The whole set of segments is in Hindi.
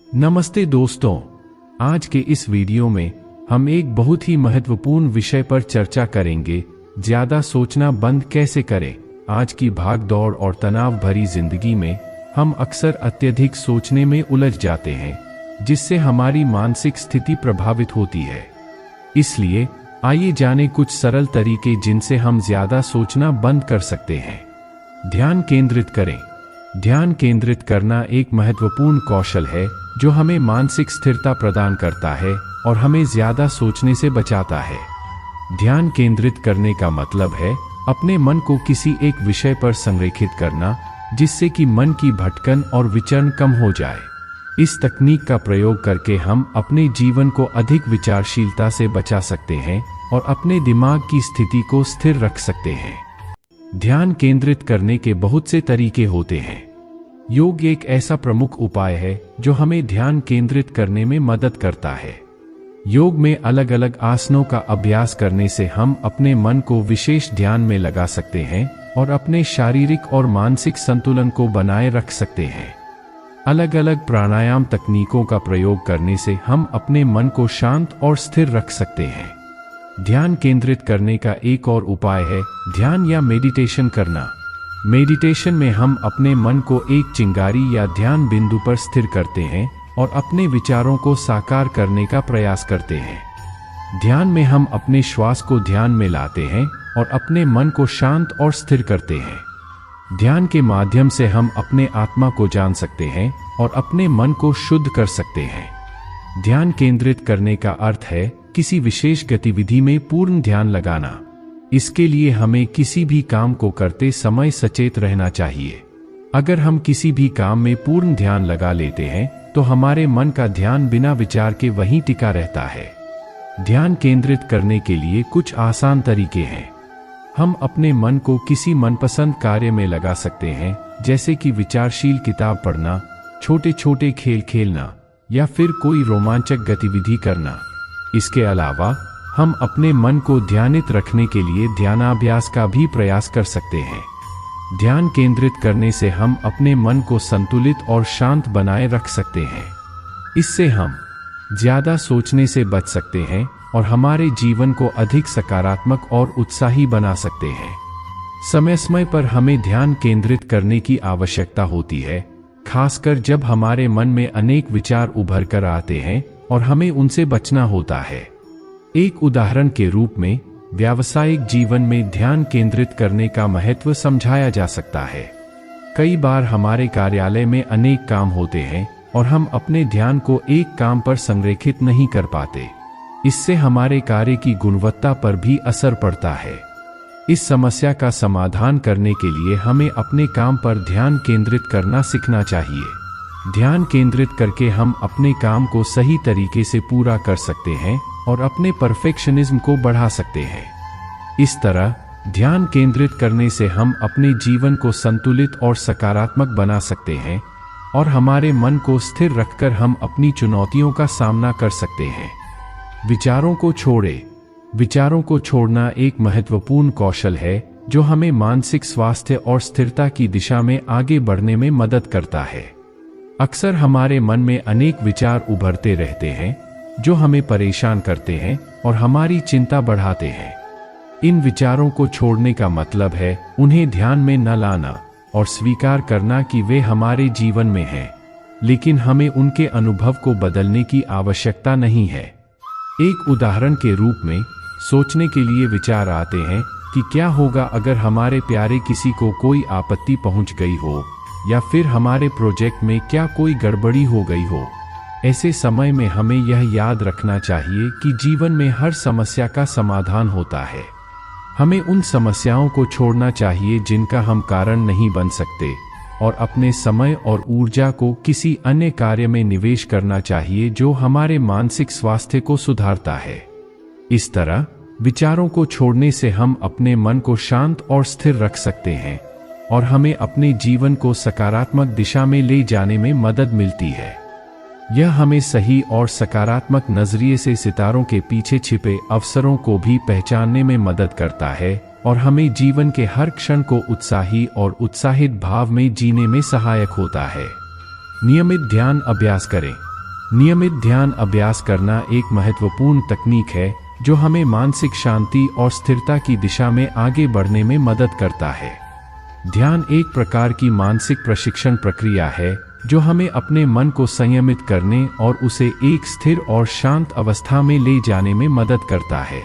नमस्ते दोस्तों, आज के इस वीडियो में हम एक बहुत ही महत्वपूर्ण विषय पर चर्चा करेंगे। ज्यादा सोचना बंद कैसे करें। आज की भाग दौड़ और तनाव भरी जिंदगी में हम अक्सर अत्यधिक सोचने में उलझ जाते हैं, जिससे हमारी मानसिक स्थिति प्रभावित होती है। इसलिए आइए जानें कुछ सरल तरीके जिनसे हम ज्यादा सोचना बंद कर सकते हैं। ध्यान केंद्रित करें। ध्यान केंद्रित करना एक महत्वपूर्ण कौशल है जो हमें मानसिक स्थिरता प्रदान करता है और हमें ज्यादा सोचने से बचाता है। ध्यान केंद्रित करने का मतलब है अपने मन को किसी एक विषय पर संरेखित करना, जिससे कि मन की भटकन और विचरण कम हो जाए। इस तकनीक का प्रयोग करके हम अपने जीवन को अधिक विचारशीलता से बचा सकते हैं और अपने दिमाग की स्थिति को स्थिर रख सकते हैं। ध्यान केंद्रित करने के बहुत से तरीके होते हैं। योग एक ऐसा प्रमुख उपाय है जो हमें ध्यान केंद्रित करने में मदद करता है। योग में अलग अलग आसनों का अभ्यास करने से हम अपने मन को विशेष ध्यान में लगा सकते हैं और अपने शारीरिक और मानसिक संतुलन को बनाए रख सकते हैं। अलग अलग प्राणायाम तकनीकों का प्रयोग करने से हम अपने मन को शांत और स्थिर रख सकते हैं। ध्यान केंद्रित करने का एक और उपाय है ध्यान या मेडिटेशन करना। मेडिटेशन में हम अपने मन को एक चिंगारी या ध्यान बिंदु पर स्थिर करते हैं और अपने विचारों को साकार करने का प्रयास करते हैं। ध्यान में हम अपने श्वास को ध्यान में लाते हैं और अपने मन को शांत और स्थिर करते हैं। ध्यान के माध्यम से हम अपने आत्मा को जान सकते हैं और अपने मन को शुद्ध कर सकते हैं। ध्यान केंद्रित करने का अर्थ है किसी विशेष गतिविधि में पूर्ण ध्यान लगाना। इसके लिए हमें किसी भी काम को करते समय सचेत रहना चाहिए। अगर हम किसी भी काम में पूर्ण ध्यान लगा लेते हैं तो हमारे मन का ध्यान बिना विचार के वहीं टिका रहता है। ध्यान केंद्रित करने के लिए कुछ आसान तरीके हैं। हम अपने मन को किसी मनपसंद कार्य में लगा सकते हैं, जैसे कि विचारशील किताब पढ़ना, छोटे छोटे खेल खेलना या फिर कोई रोमांचक गतिविधि करना। इसके अलावा हम अपने मन को ध्यानित रखने के लिए ध्यानाभ्यास का भी प्रयास कर सकते हैं। ध्यान केंद्रित करने से हम अपने मन को संतुलित और शांत बनाए रख सकते हैं। इससे हम ज्यादा सोचने से बच सकते हैं और हमारे जीवन को अधिक सकारात्मक और उत्साही बना सकते हैं। समय समय पर हमें ध्यान केंद्रित करने की आवश्यकता होती है, खासकर जब हमारे मन में अनेक विचार उभर कर आते हैं और हमें उनसे बचना होता है। एक उदाहरण के रूप में व्यावसायिक जीवन में ध्यान केंद्रित करने का महत्व समझाया जा सकता है। कई बार हमारे कार्यालय में अनेक काम होते हैं और हम अपने ध्यान को एक काम पर संरेखित नहीं कर पाते। इससे हमारे कार्य की गुणवत्ता पर भी असर पड़ता है। इस समस्या का समाधान करने के लिए हमें अपने काम पर ध्यान केंद्रित करना सीखना चाहिए। ध्यान केंद्रित करके हम अपने काम को सही तरीके से पूरा कर सकते हैं और अपने परफेक्शनिज्म को बढ़ा सकते हैं। इस तरह ध्यान केंद्रित करने से हम अपने जीवन को संतुलित और सकारात्मक बना सकते हैं और हमारे मन को स्थिर रखकर हम अपनी चुनौतियों का सामना कर सकते हैं। विचारों को छोड़ें। विचारों को छोड़ना एक महत्वपूर्ण कौशल है जो हमें मानसिक स्वास्थ्य और स्थिरता की दिशा में आगे बढ़ने में मदद करता है। अक्सर हमारे मन में अनेक विचार उभरते रहते हैं जो हमें परेशान करते हैं और हमारी चिंता बढ़ाते हैं। इन विचारों को छोड़ने का मतलब है उन्हें ध्यान में न लाना और स्वीकार करना कि वे हमारे जीवन में हैं, लेकिन हमें उनके अनुभव को बदलने की आवश्यकता नहीं है। एक उदाहरण के रूप में सोचने के लिए विचार आते हैं कि क्या होगा अगर हमारे प्यारे किसी को कोई आपत्ति पहुंच गई हो, या फिर हमारे प्रोजेक्ट में क्या कोई गड़बड़ी हो गई हो। ऐसे समय में हमें यह याद रखना चाहिए कि जीवन में हर समस्या का समाधान होता है। हमें उन समस्याओं को छोड़ना चाहिए जिनका हम कारण नहीं बन सकते और अपने समय और ऊर्जा को किसी अन्य कार्य में निवेश करना चाहिए जो हमारे मानसिक स्वास्थ्य को सुधारता है। इस तरह विचारों को छोड़ने से हम अपने मन को शांत और स्थिर रख सकते हैं और हमें अपने जीवन को सकारात्मक दिशा में ले जाने में मदद मिलती है। यह हमें सही और सकारात्मक नजरिए से सितारों के पीछे छिपे अवसरों को भी पहचानने में मदद करता है और हमें जीवन के हर क्षण को उत्साही और उत्साहित भाव में जीने में सहायक होता है। नियमित ध्यान अभ्यास करें। नियमित ध्यान अभ्यास करना एक महत्वपूर्ण तकनीक है जो हमें मानसिक शांति और स्थिरता की दिशा में आगे बढ़ने में मदद करता है। ध्यान एक प्रकार की मानसिक प्रशिक्षण प्रक्रिया है जो हमें अपने मन को संयमित करने और उसे एक स्थिर और शांत अवस्था में ले जाने में मदद करता है।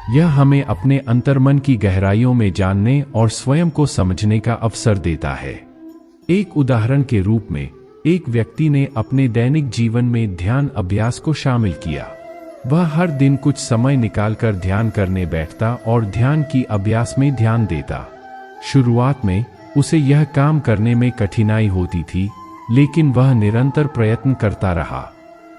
यह हमें अपने अंतर्मन की गहराइयों में जानने और स्वयं को समझने का अवसर देता है। एक उदाहरण के रूप में, एक व्यक्ति ने अपने दैनिक जीवन में ध्यान अभ्यास को शामिल किया। वह हर दिन कुछ समय निकालकर ध्यान करने बैठता और ध्यान की अभ्यास में ध्यान देता। शुरुआत में उसे यह काम करने में कठिनाई होती थी, लेकिन वह निरंतर प्रयत्न करता रहा।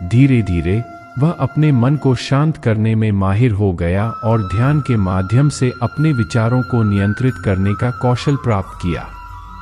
धीरे धीरे वह अपने मन को शांत करने में माहिर हो गया और ध्यान के माध्यम से अपने विचारों को नियंत्रित करने का कौशल प्राप्त किया।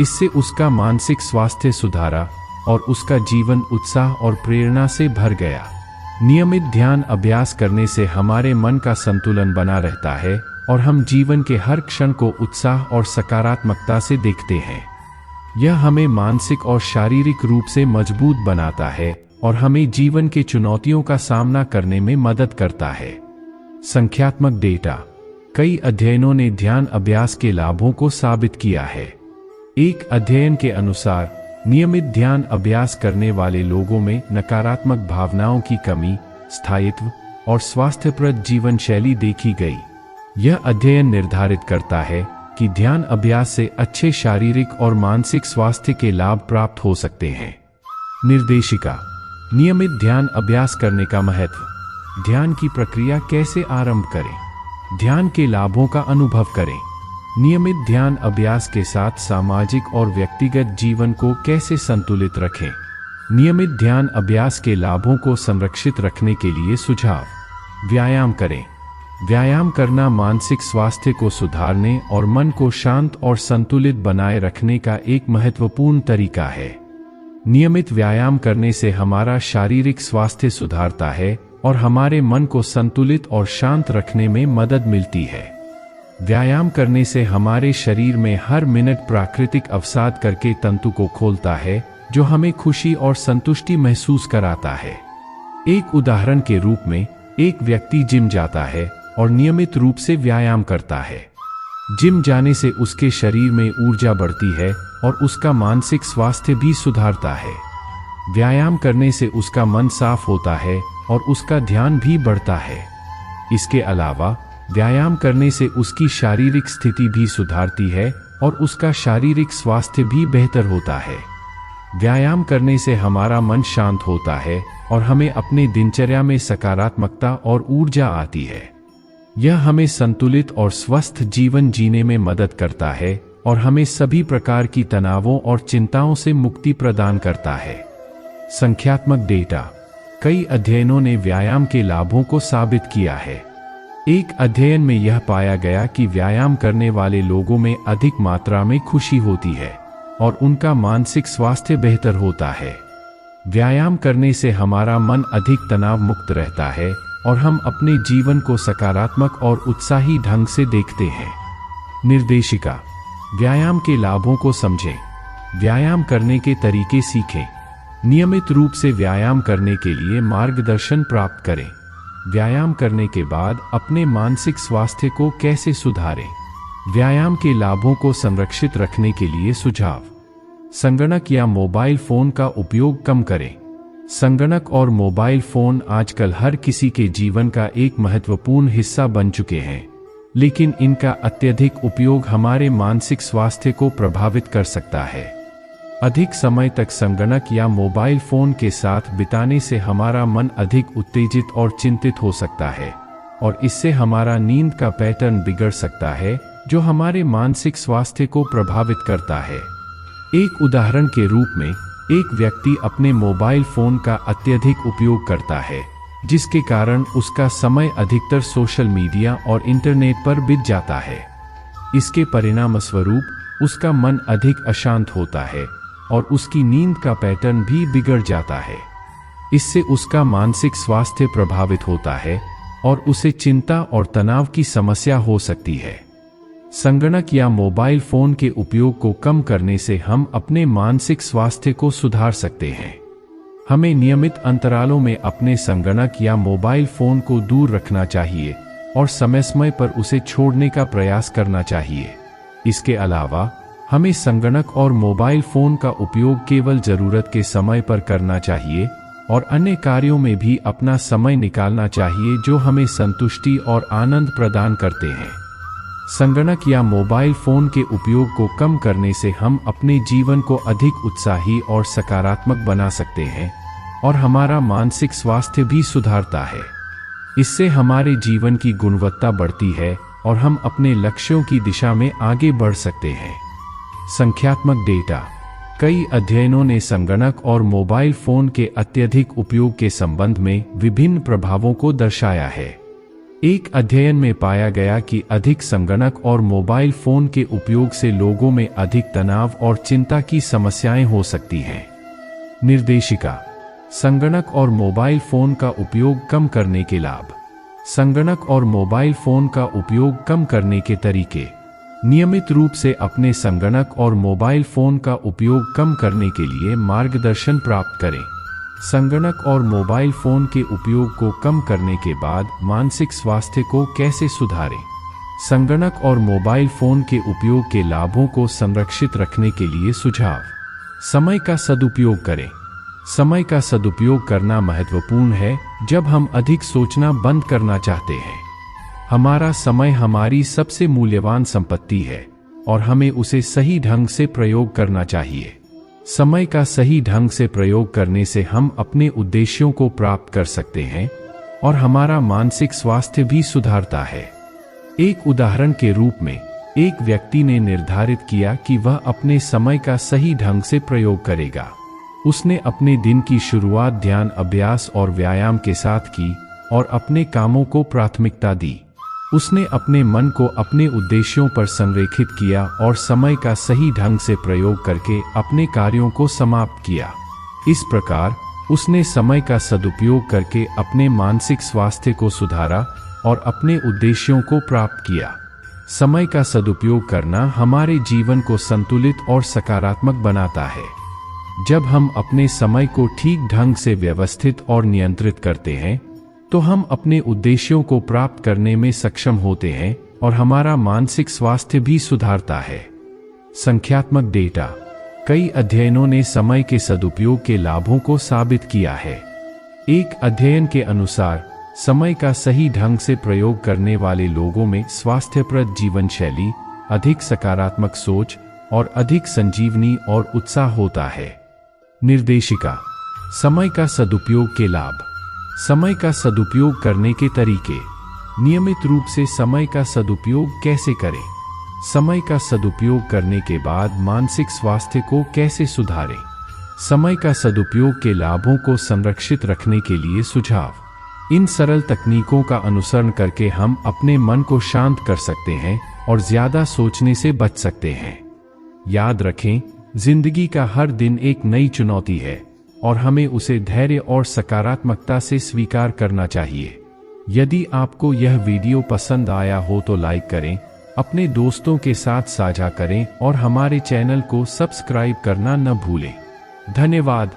इससे उसका मानसिक स्वास्थ्य सुधारा और उसका जीवन उत्साह और प्रेरणा से भर गया। नियमित ध्यान अभ्यास करने से हमारे मन का संतुलन बना रहता है और हम जीवन के हर क्षण को उत्साह और सकारात्मकता से देखते हैं। यह हमें मानसिक और शारीरिक रूप से मजबूत बनाता है और हमें जीवन के चुनौतियों का सामना करने में मदद करता है। संख्यात्मक डेटा। कई अध्ययनों ने ध्यान अभ्यास के लाभों को साबित किया है। एक अध्ययन के अनुसार नियमित ध्यान अभ्यास करने वाले लोगों में नकारात्मक भावनाओं की कमी, स्थायित्व और स्वास्थ्यप्रद जीवन शैली देखी गई। यह अध्ययन निर्धारित करता है कि ध्यान अभ्यास से अच्छे शारीरिक और मानसिक स्वास्थ्य के लाभ प्राप्त हो सकते हैं। निर्देशिका। नियमित ध्यान अभ्यास करने का महत्व। ध्यान की प्रक्रिया कैसे आरंभ करें? ध्यान के लाभों का अनुभव करें। नियमित ध्यान अभ्यास के साथ सामाजिक और व्यक्तिगत जीवन को कैसे संतुलित रखें? नियमित ध्यान अभ्यास के लाभों को संरक्षित रखने के लिए सुझाव। व्यायाम करें। व्यायाम करना मानसिक स्वास्थ्य को सुधारने और मन को शांत और संतुलित बनाए रखने का एक महत्वपूर्ण तरीका है। नियमित व्यायाम करने से हमारा शारीरिक स्वास्थ्य सुधारता है और हमारे मन को संतुलित और शांत रखने में मदद मिलती है। व्यायाम करने से हमारे शरीर में हर मिनट प्राकृतिक अवसाद करके तंतु को खोलता है, जो हमें खुशी और संतुष्टि महसूस कराता है। एक उदाहरण के रूप में, एक व्यक्ति जिम जाता है और नियमित रूप से व्यायाम करता है। जिम जाने से उसके शरीर में ऊर्जा बढ़ती है और उसका मानसिक स्वास्थ्य भी सुधारता है। व्यायाम करने से उसका मन साफ होता है और उसका ध्यान भी बढ़ता है। इसके अलावा व्यायाम करने से उसकी शारीरिक स्थिति भी सुधारती है और उसका शारीरिक स्वास्थ्य भी बेहतर होता है। व्यायाम करने से हमारा मन शांत होता है और हमें अपने दिनचर्या में सकारात्मकता और ऊर्जा आती है। यह हमें संतुलित और स्वस्थ जीवन जीने में मदद करता है और हमें सभी प्रकार की तनावों और चिंताओं से मुक्ति प्रदान करता है। संख्यात्मक डेटा। कई अध्ययनों ने व्यायाम के लाभों को साबित किया है। एक अध्ययन में यह पाया गया कि व्यायाम करने वाले लोगों में अधिक मात्रा में खुशी होती है और उनका मानसिक स्वास्थ्य बेहतर होता है। व्यायाम करने से हमारा मन अधिक तनाव मुक्त रहता है और हम अपने जीवन को सकारात्मक और उत्साही ढंग से देखते हैं। निर्देशिका। व्यायाम के लाभों को समझें। व्यायाम करने के तरीके सीखें। नियमित रूप से व्यायाम करने के लिए मार्गदर्शन प्राप्त करें। व्यायाम करने के बाद अपने मानसिक स्वास्थ्य को कैसे सुधारें? व्यायाम के लाभों को संरक्षित रखने के लिए सुझाव। संगणक या मोबाइल फोन का उपयोग कम करें। संगणक और मोबाइल फोन आजकल हर किसी के जीवन का एक महत्वपूर्ण हिस्सा बन चुके हैं, लेकिन इनका अत्यधिक उपयोग हमारे मानसिक स्वास्थ्य को प्रभावित कर सकता है। अधिक समय तक संगणक या मोबाइल फोन के साथ बिताने से हमारा मन अधिक उत्तेजित और चिंतित हो सकता है और इससे हमारा नींद का पैटर्न बिगड़ सकता है, जो हमारे मानसिक स्वास्थ्य को प्रभावित करता है। एक उदाहरण के रूप में, एक व्यक्ति अपने मोबाइल फोन का अत्यधिक उपयोग करता है, जिसके कारण उसका समय अधिकतर सोशल मीडिया और इंटरनेट पर बीत जाता है। इसके परिणामस्वरूप उसका मन अधिक अशांत होता है और उसकी नींद का पैटर्न भी बिगड़ जाता है। इससे उसका मानसिक स्वास्थ्य प्रभावित होता है और उसे चिंता और तनाव की समस्या हो सकती है। संगणक या मोबाइल फोन के उपयोग को कम करने से हम अपने मानसिक स्वास्थ्य को सुधार सकते हैं। हमें नियमित अंतरालों में अपने संगणक या मोबाइल फोन को दूर रखना चाहिए और समय समय पर उसे छोड़ने का प्रयास करना चाहिए। इसके अलावा हमें संगणक और मोबाइल फोन का उपयोग केवल जरूरत के समय पर करना चाहिए और अन्य कार्यों में भी अपना समय निकालना चाहिए जो हमें संतुष्टि और आनंद प्रदान करते हैं। संगणक या मोबाइल फोन के उपयोग को कम करने से हम अपने जीवन को अधिक उत्साही और सकारात्मक बना सकते हैं और हमारा मानसिक स्वास्थ्य भी सुधारता है। इससे हमारे जीवन की गुणवत्ता बढ़ती है और हम अपने लक्ष्यों की दिशा में आगे बढ़ सकते हैं। संख्यात्मक डेटा। कई अध्ययनों ने संगणक और मोबाइल फोन के अत्यधिक उपयोग के संबंध में विभिन्न प्रभावों को दर्शाया है। एक अध्ययन में पाया गया कि अधिक संगणक और मोबाइल फोन के उपयोग से लोगों में अधिक तनाव और चिंता की समस्याएं हो सकती हैं। निर्देशिका। संगणक और मोबाइल फोन का उपयोग कम करने के लाभ। संगणक और मोबाइल फोन का उपयोग कम करने के तरीके। नियमित रूप से अपने संगणक और मोबाइल फोन का उपयोग कम करने के लिए मार्गदर्शन प्राप्त करें। संगणक और मोबाइल फोन के उपयोग को कम करने के बाद मानसिक स्वास्थ्य को कैसे सुधारें। संगणक और मोबाइल फोन के उपयोग के लाभों को संरक्षित रखने के लिए सुझाव। समय का सदुपयोग करें। समय का सदुपयोग करना महत्वपूर्ण है जब हम अधिक सोचना बंद करना चाहते हैं। हमारा समय हमारी सबसे मूल्यवान संपत्ति है और हमें उसे सही ढंग से प्रयोग करना चाहिए। समय का सही ढंग से प्रयोग करने से हम अपने उद्देश्यों को प्राप्त कर सकते हैं और हमारा मानसिक स्वास्थ्य भी सुधारता है। एक उदाहरण के रूप में, एक व्यक्ति ने निर्धारित किया कि वह अपने समय का सही ढंग से प्रयोग करेगा। उसने अपने दिन की शुरुआत ध्यान, अभ्यास और व्यायाम के साथ की और अपने कामों को प्राथमिकता दी। उसने अपने मन को अपने उद्देश्यों पर संरेखित किया और समय का सही ढंग से प्रयोग करके अपने कार्यों को समाप्त किया। इस प्रकार उसने समय का सदुपयोग करके अपने मानसिक स्वास्थ्य को सुधारा और अपने उद्देश्यों को प्राप्त किया। समय का सदुपयोग करना हमारे जीवन को संतुलित और सकारात्मक बनाता है। जब हम अपने समय को ठीक ढंग से व्यवस्थित और नियंत्रित करते हैं तो हम अपने उद्देश्यों को प्राप्त करने में सक्षम होते हैं और हमारा मानसिक स्वास्थ्य भी सुधारता है। संख्यात्मक डेटा। कई अध्ययनों ने समय के सदुपयोग के लाभों को साबित किया है। एक अध्ययन के अनुसार समय का सही ढंग से प्रयोग करने वाले लोगों में स्वास्थ्यप्रद जीवन शैली, अधिक सकारात्मक सोच और अधिक संजीवनी और उत्साह होता है। निर्देशिका। समय का सदुपयोग के लाभ। समय का सदुपयोग करने के तरीके। नियमित रूप से समय का सदुपयोग कैसे करें। समय का सदुपयोग करने के बाद मानसिक स्वास्थ्य को कैसे सुधारें। समय का सदुपयोग के लाभों को संरक्षित रखने के लिए सुझाव। इन सरल तकनीकों का अनुसरण करके हम अपने मन को शांत कर सकते हैं और ज्यादा सोचने से बच सकते हैं। याद रखें, जिंदगी का हर दिन एक नई चुनौती है और हमें उसे धैर्य और सकारात्मकता से स्वीकार करना चाहिए। यदि आपको यह वीडियो पसंद आया हो तो लाइक करें, अपने दोस्तों के साथ साझा करें और हमारे चैनल को सब्सक्राइब करना न भूलें। धन्यवाद।